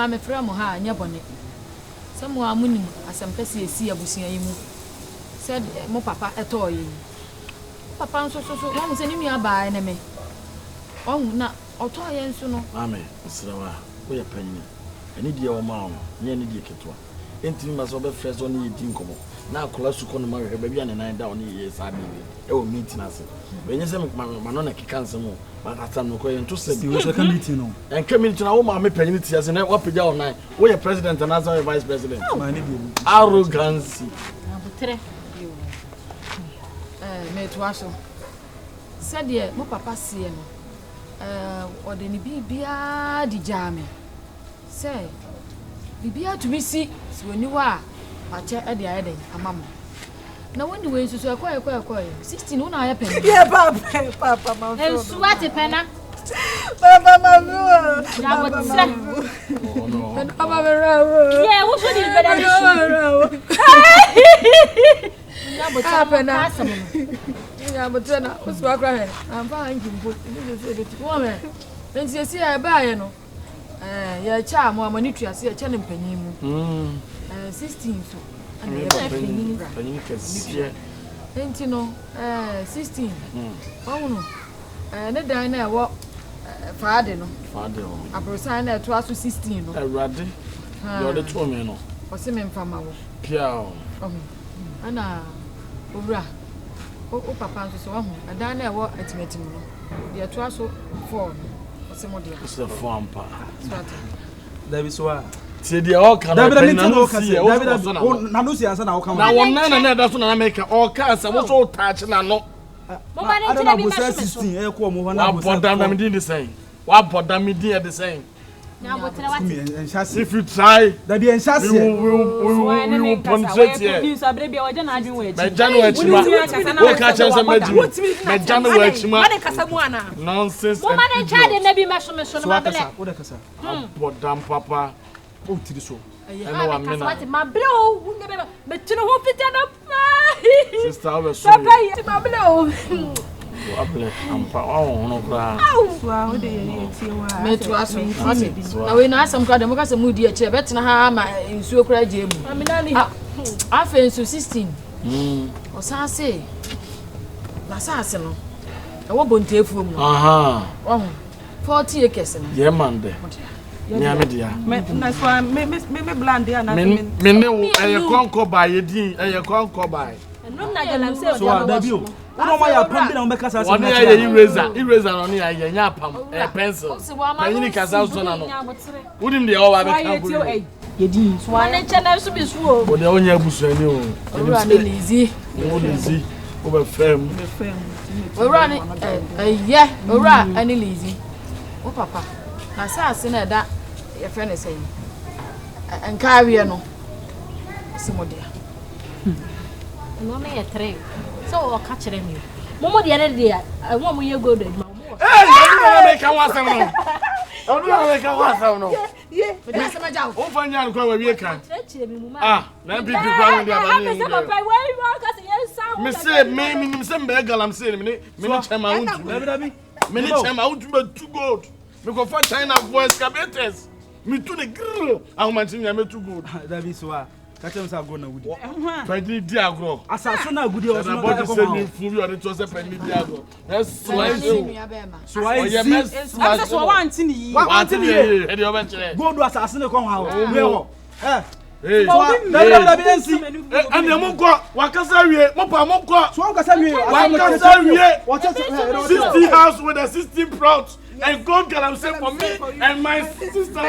ma me frɛ mo ha anya bone sɛ mo amunim asɛm kɛse esi abusua yi mu sɛ mo papa ɛtɔɔ yi papa nso so wɔn sɛ ne nua baa ne me ɔhu na ɔtɔɔ yɛ nso no amen srawa wo yɛ panyin ani die wo ma wo ne ani die ketwa entimi ma so be fresh on ye din komo na akola suko no ma hwehwe ba bia ne nan da on ye sa bi e wo meeting ase benye se ma no na kika nsem ma atam no ko ye nto se bi wo ka meeting no en ka meeting na wo ma me panyin ti ase na wo pagya on nan wo ye president and as vice president ma ne bi arrogance abutre me to aso said ye mo papa sie no ode ni bibia di jame say bibia to me si woni wa ache e de ayede amamo na woni we nsusu ekoy 16 una aya pen yeah papa ma en suwate pena papa ma no na botsra no papa berawo yeah wo so di beda ni na botsra pena ya botsna usu akra he amfa hangi mpo ni so de ti wo me nti e ba ye no ya cha mo amani tuase ya cha ne mpanyin mu 16 so ana ya panyin kesi enti no 16 no ne dan na wo faade no abrosan na to aso 16 no awrade yo de to me no o se me mfama wo piao ana owura o papa nso so ho dan na wo atimatim no de to aso 4 it's a farm pa. David Soa. See the all can. David na no see answer na come. Na one na that so na make all can say what so touch na no. Mama na ntina bi 16 e ko mo ho na bo. Wa bodam na me din the same. Wa bodam me din the same. Na botere what? If you try, that be enchase. We will penetrate here. You sabre bia oje na adwen we echi. Me janu echima. Wo ka chance me janu we echima. Mane kasa mu ana. Nonsense. Mo mane chade na bi meso no mabele. Wo de kasa. Bodam papa. O tiri so. Eno wa me na. What mabele o unge be tino ho fita na pa. Sister we so. Papa yi mabele o. Able ampa wa no kra. Wa wo de ye tie wa. Me to aso. Na we na asam kra de mo ka se mu di e kire betina ha ma nsuo kra je mu. Amina ni. Afen so 16. O sa se. Na sa se no. E wo bontefu mu. Aha. 40 acres no. Ye man de. Ni amedia. Me na so me blande ana me ne wo eye konko ba ye din eye konko ba. No na galam se o so da bio. Uno ma ya pam bi na o meka sa. Oni ye eraser no ni ye nya pam pencil. Panyini kasa so na no. Udim de o wa be kan. Ye din so ane chana so bi so o. O de onya busuani o. Owura ne lizi. O lizi. O be fam. Owura ne ye owura ane lizi. O papa. Na sa ase na da ye fe ne sei. Enka awie no. Simodia. No me ye tre. So o ka kire me. Momo de ere de wo mo ye go do ma mo. Eh, make kan wasam no. Onu na make kan wasam no. Ye. Me da sama jawo. O fanya nkwa wa wie kan. Chire me mu ma. Ah, na pipi kwa ndi abani. Me say papa why you ka say yes sound. Me say me say me galam say me chema untu. David Me chema untu be too good. Me go for China for excavators. Me to the grill. Ahumantini ya me too good. David Soa. Katem sa go na wudi. Pedi di agro. Asaso na gudi o so na body say me fubi o de to say pedi di agro. So I yes. Asa so wa anti ni. Wa anti ni. E de o be kire. Go do asaso ne kon ha o. Me ho. Hey. Na bi ensi. Ane mo ko wakasa wie. Mo pa mo ko. So wakasa wie. Wakasa wie. What 60 house with a 16 plot. And God can I'm saying for me and my sister.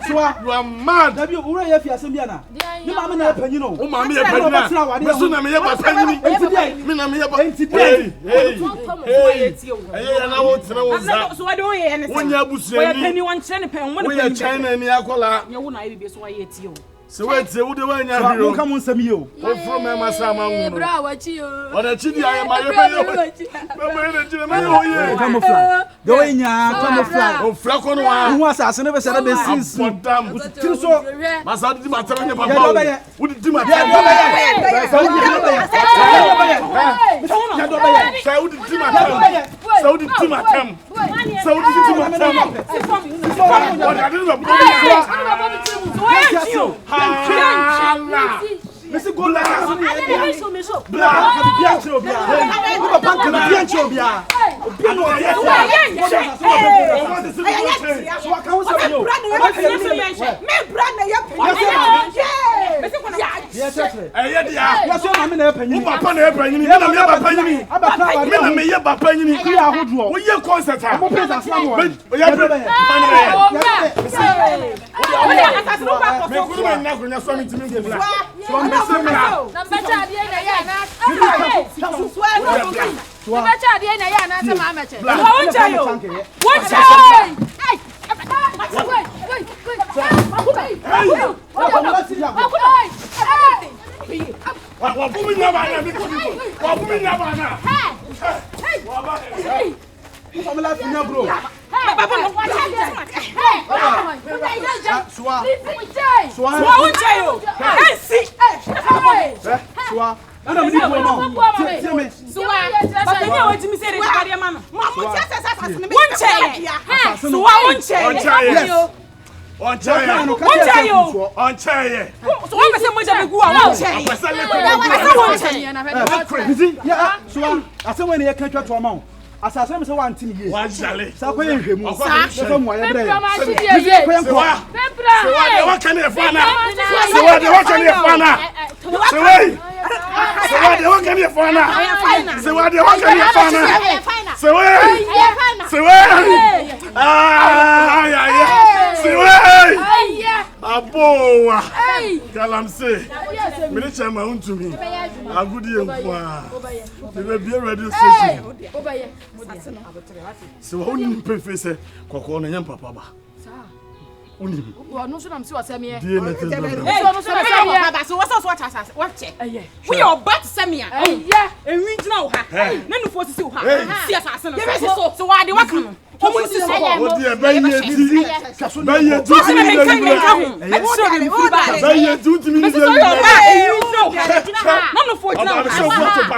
You are mad. Dabi owura ye fi asem bia na. Ni mama na panyi no. O mama ye panyi na. Me so na me ye panyi ni. Me na me ye panyi. Hey na wo tena wo za. So what do you anything? Wonya abusuani. We penny one chen pen one. We ya China ni akola. Ye wo na ye bi so ye tie o. Se we tie wo de wa nya bi o. Mo kam nsam ye o. O from me masa ma wu no. Bra wa chi o. O da chi di aye ma ye be yo. Me me na chi me yo ye. Camouflage. Go nya camouflage. O fra ko no wa. Hu asase ne be se na be since. Podam. Tiri so. Masa di ma tama nya papa. Wo di ma tama. Ya do be ye. Say wo di ma tama. Saudi team atam. Saudi team atam. Missy go like us. Asasem se wan tin ye. Wan jale. Sa ko yenhwe mu. Se fa mo ye bre. Se wa kan e fa na. Se wa de wa kan e fa na. Se we. Se wa de wa kan e fa na. Se wa de wa kan e fa na. Se we. Se we. Ah ya ya. Se we. Abowa. Galamse. Me ne chama untumi. Agudi enkwa. Me be radio station. Se wa unim pefese kokko no nyam papa ba. Unim. Wo no so nam se wasame. Die na te. So no so wasame ba so wasa so watasa. What check? We your bat samia. Enwi gina wo ha. Na nufo sisi wo ha. Si asase no. So wa de waka no. Omo sisi so. O de ba ye ti. Ba ye ti. Ba ye ti mi ni. Na nufo gina.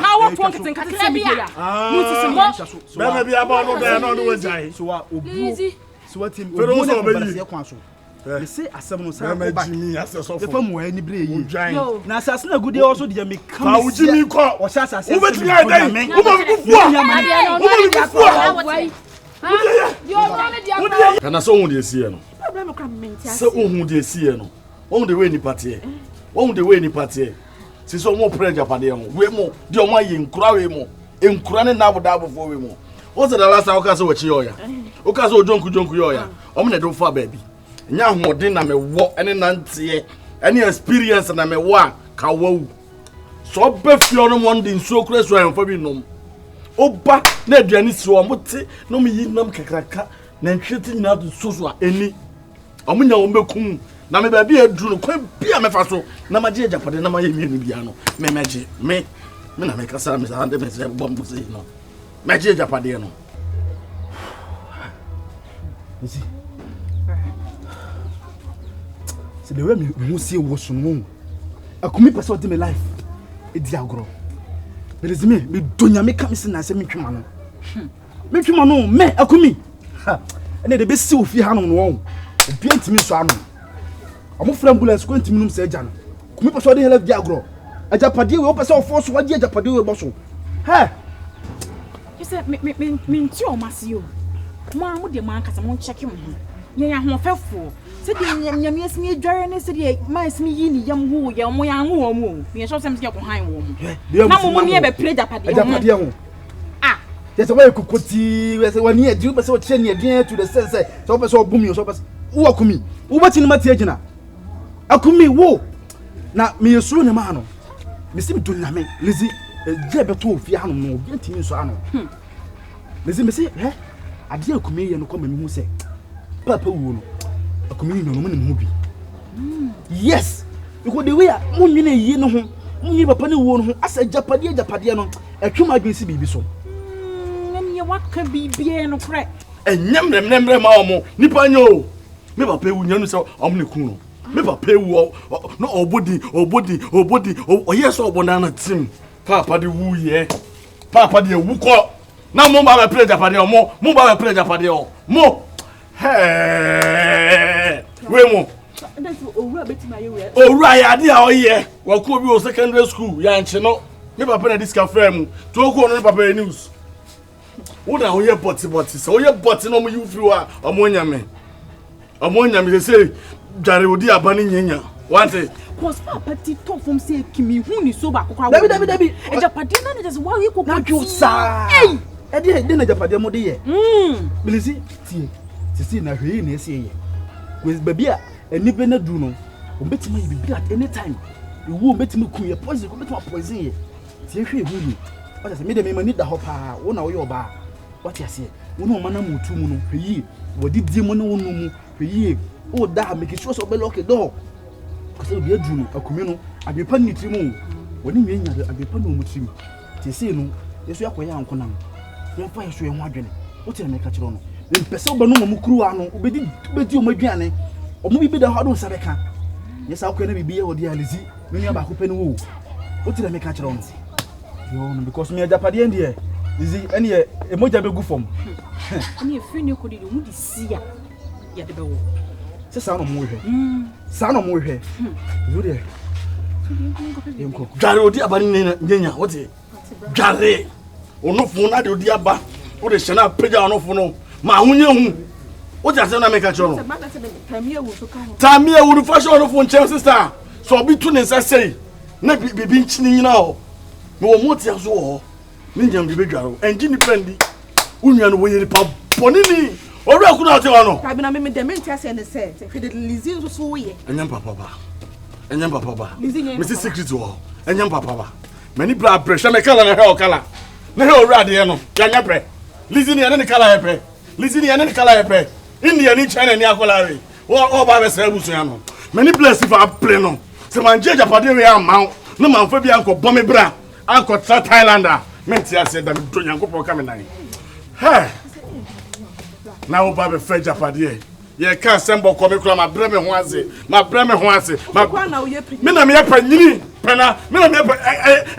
Na wo to nkitin kakra bia. Mu sisi mo. Ba bia ba no da no no wajai. So wa obu. So what him. Pero so ba yi. Me say asem no say go back. The fam wa ni bre yi. Na asase na gude also de me come. Fa uji mi ko. O sha asase. Wo beti ga dai. Wo mo bi fuwa. Kana so hu de esie no. Problem kra menti ase. Se hu de esie no. Wo de we ni patie. Wo de we ni patie. Si so mo pressure pade ho. We mo de o ma ye nkura we mo. Enkura ne na boda abofo we mo. Wo se da last time o ka so we chi yoya. O ka so ojonku yoya. O mo na do fa baby. Nya hodin na me wo ene nante any experience na me wo ka wo so be fio no one din so kure so en fa bi nom oba na aduane si o mote no me yi nam kakraka na nhwete nyina do so a eni omunya wo mekum na me ba bi aduru no kwa bia me fa so na magye japade na maye mienu bia no me magye me na me kasa me sa ande me se bom do se no magye japade no isi se the way me see was no akumi person de me life e di agro belezime me donya me kam se na se me twema no me twema no me akumi ene de be si ofi ha no no obi antimi so ano omo fra ambulance ko antimi num se agya no akumi person de life di agro ajapade we o person of force wadi ajapade we boso he you say me nti o mase o mo amu de man kasa mo check mo nya ho fefo se de nyam yesmi adware ne se de ma esmi yi ni yam wo ye mo ya ho wo mo me so sem se ko han wo mo na mo ni e be play japade ho ah je se wa kokoti we se wani e di be se o che ni e to the sense so be se o bumi so be wo akumi wo bati ni mate agina akumi wo na me yesuru ne ma no me se me do nyame lezi je be to ofia hanu no bi antimi so ano lezi me se ade akumi ye no ko me hu se papa wo no akumi no no mu bi yes because the way mo nwene yi no ho mo papa ne wo no ho asa japade no atwuma adwensi bibi so nyam ye waka bibie no kre enyam nemre ma omo nipa nyo me papa ewu nyanu se omo ne kun no me papa ewu no obodi o yes obona na tim papa de wu ye papa de ewu ko na mo ba play japade o mo ba play japade o mo hey we mo owura ya ade a oye wa ko bi o secondary school ya nche no me papa na disca frame to ko no papa news wo da oye boti so oye boti no mo you free wa omonyame say jare odi abani nyenya wante cause papa ti top from say kimi hu ni so ba kokra Dabi e japade na just wa we ko na jusa eh de na japade mo de ye bilisi tie sisi na hwe na ese ye with baby a enibe na du no o betima ye bibi at any time e wo betima ku ye poison ko betima poison ye tie hwe hu ni o say me de me mani da ho pa wo na wo ye oba what you say wo no mana mutu mu no hwe wodi di mu no wo no mu hwe o da make sure so be lock door ko say bi adu no akumi no abepa ni timu woni nwe nya abepa no mu timu tie say no yeso yakoya ankona ye fa yeso ye ho adwene wo tie me ka kire no mpese oba no mu kuru ano obedi o madwane omo bi da ho do sabeka yesa akwa na bibi ye odi alizi menu aba ko peni wo wo tie me ka kire no yo no because me ajapade ndie izi ene ye emoja begu fom ani efiri ni ko di mu di sia ya de be wo se sa no mo hwe sa no mo hwe yo de yemko jare odi abani nyenya wote jare onofo na de odi aba wo de hye na peja onofo no ma hunye hu wote ase na make kire no tamie wu fashion onofo nche sister so obi tu ne sasei na bibi nchini nyina ho me wo moti aso ho ni nyam bibi dwaro enji ni pendi unwa no wo yeri pa bonini ori akunu ate wa no tabi na me de me ntia se ne se hwe de lizi so wo ye enyam papa ba me se secret wo enyam papa ba mani bra pressure me kala na he o kala na he ori ade no yanya pre lizi ni ene ni kala he pre inni ani china ni akola we o ba be se abusu ya no mani place for play no se man jeja pade we amount no man fa bi anko bombe bra anko Thailander menti ase da do nyankopɔ ka me nan he na wo ba be fa japade ye ka sembo ko me kura ma bre me ho ase me na me ya panyini pena me na me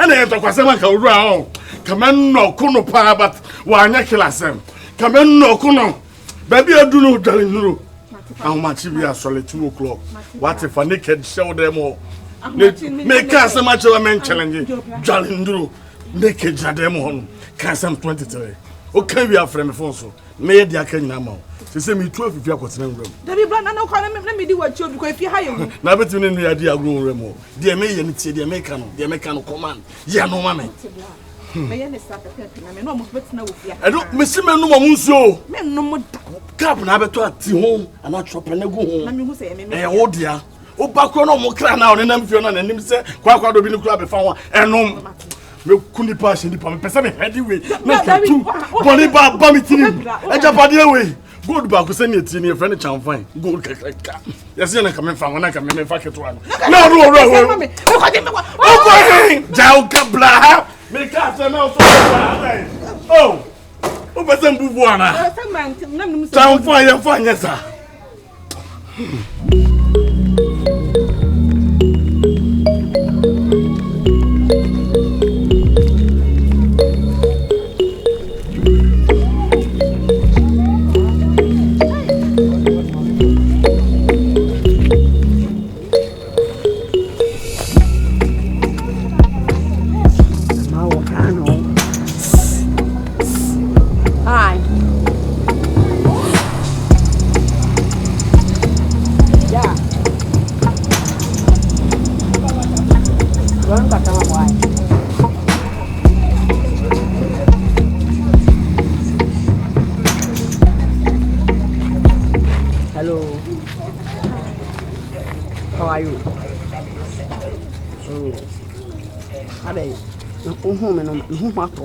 ena ye tokwasem anka wura ho kama no kuno pa but wa anya kilasem kama no kuno baby adunu dwale nuru ahoma bi asole 2 o'clock what if a naked show them all me ka se ma chela men challenge dwale nuru naked jadem ho ka sam 23 o kan wi afre me phone so me dia ka nyina ma se me 12 fi akotena nwram dabi bra na ko na me di wachi obi ko fi ha ye hu na betu ne nu ya di agro nwram dia me ye ne tie dia me ka no command ya no ma me me ye ne sa pepe na me no mo betina wo fia edo me si me no mo nso me no mo cap na beto ati ho ana chope na gu ho na me hu se me wo dia o ba ko no mo kra na o ne nam fio na nanim se kwa do bi ni kura be fa ho enom me kuni pa she ni pa me pese me heavyweight na tu body ba me tini eja pade we gold ba ko se ni eti ni friend chan fine gold ka yes na ka me fa wona ka me fa keto ano na ro we ko de me ko ja o ka bla me ka se na so oh o pese mbubu ana chan fine ya fa nyesa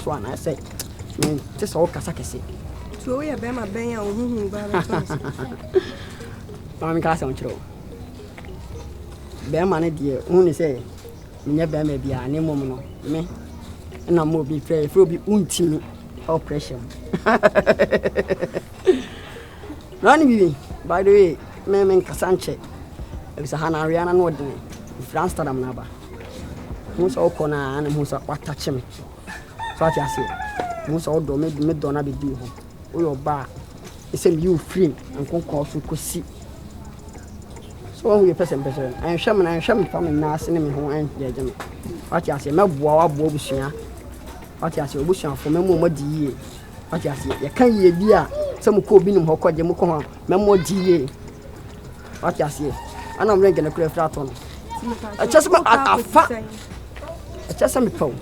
So and I say, just all Kasakasi. So we are Bema Benya who I'm Casson Tro. Bearman, dear, only say, never may be a name woman, me, and I will be fair, it will be untimid oppression. Running, by the way, Mamma Cassanche, it's a Hannah Rihanna Nordney, France Tadamnaba. Who's all corner and who's what touch him. So I say, so odo me do na be di ho o yo ba e say me you free and kon so ko si so we person and sham family na ase ne me ho an ye je me ati ase me boa wa boa busua ati ase obusua fo me mo di yie ati ase ye kan ye bi a se mo ko obi nim ho koje mo ko ho me mo di yie ati ase ana mo renke na kura fra to no acha se me afa acha se me pau